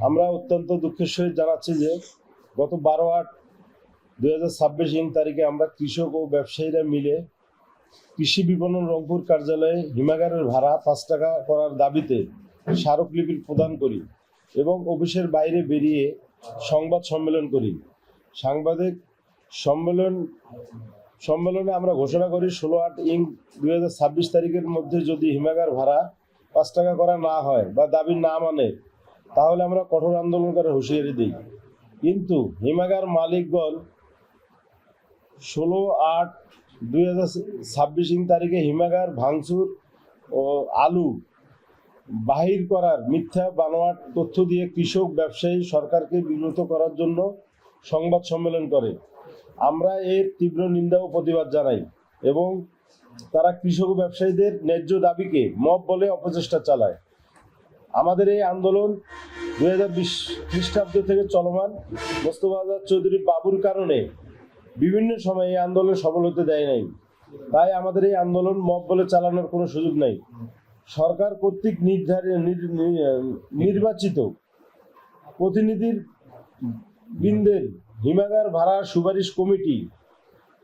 আমরা অত্যন্ত দুঃখের সহিত জানাচ্ছি যে গত 12/8/2026 তারিখে আমরা কৃষক ও ব্যবসায়ীরা মিলে কৃষি বিপণন রংপুর কার্যালয়ে হিমাগারের ভাড়া 5 টাকা করার দাবিতে স্মারকলিপি প্রদান করি এবং অফিসের বাইরে বেরিয়ে সংবাদ সম্মেলন করি। সাংবাদিক সম্মেলনে আমরা ঘোষণা করি 16/8/2026 তারিখের মধ্যে যদি হিমাগার ভাড়া 5 টাকা করা না হয় বা দাবি না মানে তাহলে আমরা কঠোর আন্দোলন করার হুঁশিয়ারি দিই। কিন্তু হিমাগার মালিকগণ 16/8/2026 তারিখে হিমাগার ভাঙচুর ও আলু বাহির করার মিথ্যা বানোয়াট তথ্য দিয়ে কৃষক ব্যবসায়ী সরকারকে বিব্রত করার জন্য সংবাদ সম্মেলন করে। আমরা এর তীব্র নিন্দা ও প্রতিবাদ জানাই এবং তারা কৃষক ও ব্যবসায়ীদের ন্যায্য দাবিকে মব বলে অপচেষ্টা চালায়। আমাদের এই আন্দোলন 2020 খ্রিস্টাব্দ থেকে চলমান। মোস্তফা আজাদ চৌধুরী বাবুর কারণে বিভিন্ন সময় এই আন্দোলন সফল হতে দেয় নাই। তাই আমাদের এই আন্দোলন মব বলে চালানোর কোনো সুযোগ নাই। সরকার কর্তৃক নির্বাচিত প্রতিনিধির বৃন্দের হিমাগার ভাড়া সুপারিশ কমিটি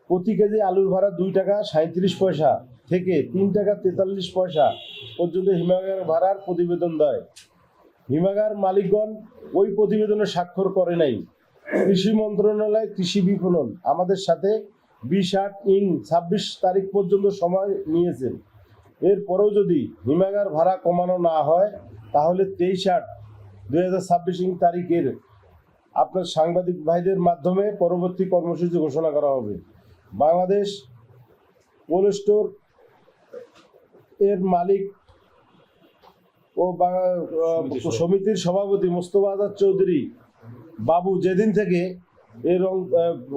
প্রতি কেজি আলুর ভাড়া 2 টাকা 37 পয়সা থেকে 3 টাকা 43 পয়সা পর্যন্ত হিমাগার ভাড়ার প্রতিবেদন দেয়। হিমাগার মালিকগণ ওই প্রতিবেদনে স্বাক্ষর করে নাই। কৃষি মন্ত্রণালয় কৃষি বিপণন আমাদের সাথে 20/8/26 তারিখ পর্যন্ত সময় নিয়েছেন। এরপরেও যদি হিমাগার ভাড়া কমানো না হয় তাহলে 23/8/2026 তারিখের আপনার সাংবাদিক ভাইদের মাধ্যমে পরবর্তী কর্মসূচি ঘোষণা করা হবে। বাংলাদেশ কোল্ড স্টোর এর মালিক ও সমিতির সভাপতি মোস্তফা আজাদ চৌধুরী বাবু যেদিন থেকে এই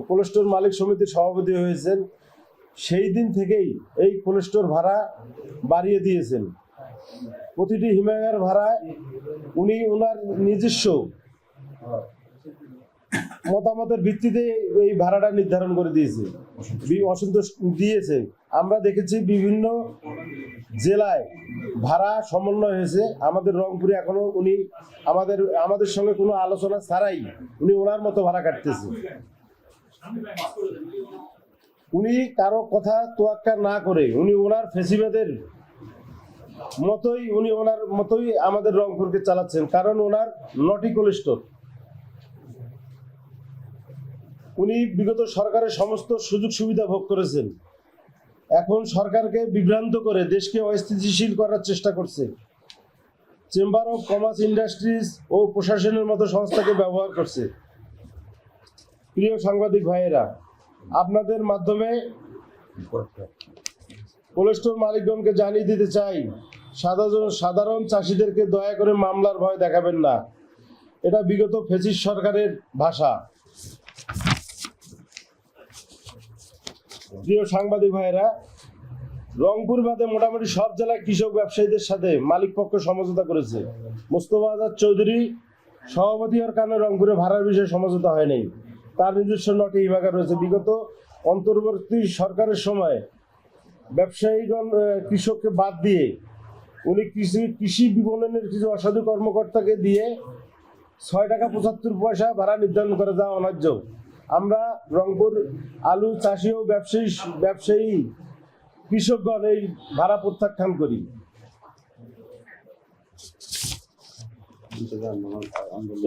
কোল্ড স্টোর মালিক সমিতির সভাপতি হয়েছেন সেই দিন থেকেই এই কোল্ড স্টোর ভাড়া বাড়িয়ে দিয়েছেন। প্রতিটি হিমাগার ভাড়ায় উনি ওনার নিজস্ব মতামতের ভিত্তিতে এই ভাড়াটা নির্ধারণ করে দিয়েছে, অসন্তোষ দিয়েছে। আমরা দেখেছি বিভিন্ন জেলায় ভাড়া সমন্বয় হয়েছে। আমাদের রংপুরে এখনো উনি আমাদের সঙ্গে কোনো আলোচনা ছাড়াই উনি ওনার মতো ভাড়া কাটতেছে। উনি কারো কথা তোয়াক্কা না করে উনি ওনার ফেসিবাদের মতোই আমাদের রংপুরকে চালাচ্ছেন। কারণ ওনার 9টি কোল্ড স্টোর। উনি বিগত সরকারের সমস্ত সুযোগ সুবিধা ভোগ করেছেন। এখন সরকারকে বিভ্রান্ত করে দেশকে অস্থিতিশীল করার চেষ্টা করছে। চেম্বার অফ কমার্স ইন্ডাস্ট্রিজ ও প্রশাসনের মতো সংস্থাকে ব্যবহার করছে। প্রিয় সাংবাদিক ভাইয়েরা, আপনাদের মাধ্যমে কোল্ড স্টোর মালিকগণকে জানিয়ে দিতে চাই, সাধারণ চাষিদেরকে দয়া করে মামলার ভয় দেখাবেন না। এটা বিগত ফ্যাসিস্ট সরকারের ভাষা। প্রিয় সাংবাদিক ভাইয়েরা, রংপুর বাদে মোটামুটি সব জেলায় কৃষক ব্যবসায়ীদের সাথে মালিক পক্ষ সমঝোতা করেছে। মোস্তফা আজাদ চৌধুরী সভাপতি হওয়ার কারণে রংপুরে ভাড়ার বিষয়ে সমঝোতা হয় নাই। তার নিজস্ব 9টি হিমাগার রয়েছে। বিগত অন্তর্বর্তী সরকারের সময় ব্যবসায়ীগণ কৃষককে বাদ দিয়ে উনি কৃষি বিপণনের কিছু অসাধু কর্মকর্তাকে দিয়ে 6 টাকা 75 পয়সা ভাড়া নির্ধারণ করে যাওয়া অন্যায্য। আমরা রংপুর আলু চাষি ও ব্যবসায়ী কৃষকগণ এই ভাড়া প্রত্যাখ্যান করি।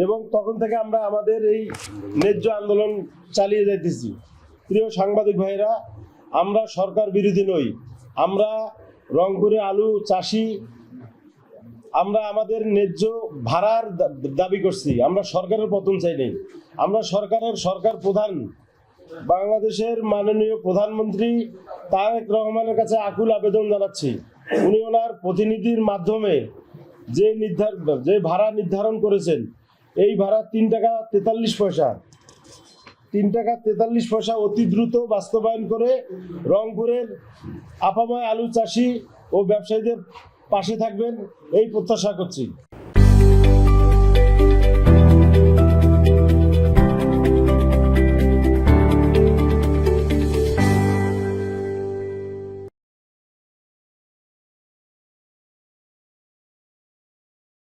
এবং তখন থেকে আমরা আমাদের এই ন্যায্য আন্দোলন চালিয়ে যাইতেছি। প্রিয় সাংবাদিক ভাইরা, আমরা সরকার বিরোধী নই। আমরা রংপুরে আলু চাষি, আমরা আমাদের ন্যায্য ভাড়ার দাবি করছি। আমরা সরকারের পতন চাই নাই। আমরা সরকার প্রধান বাংলাদেশের মাননীয় প্রধানমন্ত্রী তারেক রহমানের কাছে আকুল আবেদন জানাচ্ছি। উনি ওনার প্রতিনিধির মাধ্যমে যে ভাড়া নির্ধারণ করেছেন, এই ভাড়া 3 টাকা 43 পয়সা 3 টাকা 43 পয়সা অতি দ্রুত বাস্তবায়ন করে রংপুরের আপাময় আলু চাষি ও ব্যবসায়ীদের পাশে থাকবেন এই প্রত্যাশা করছি।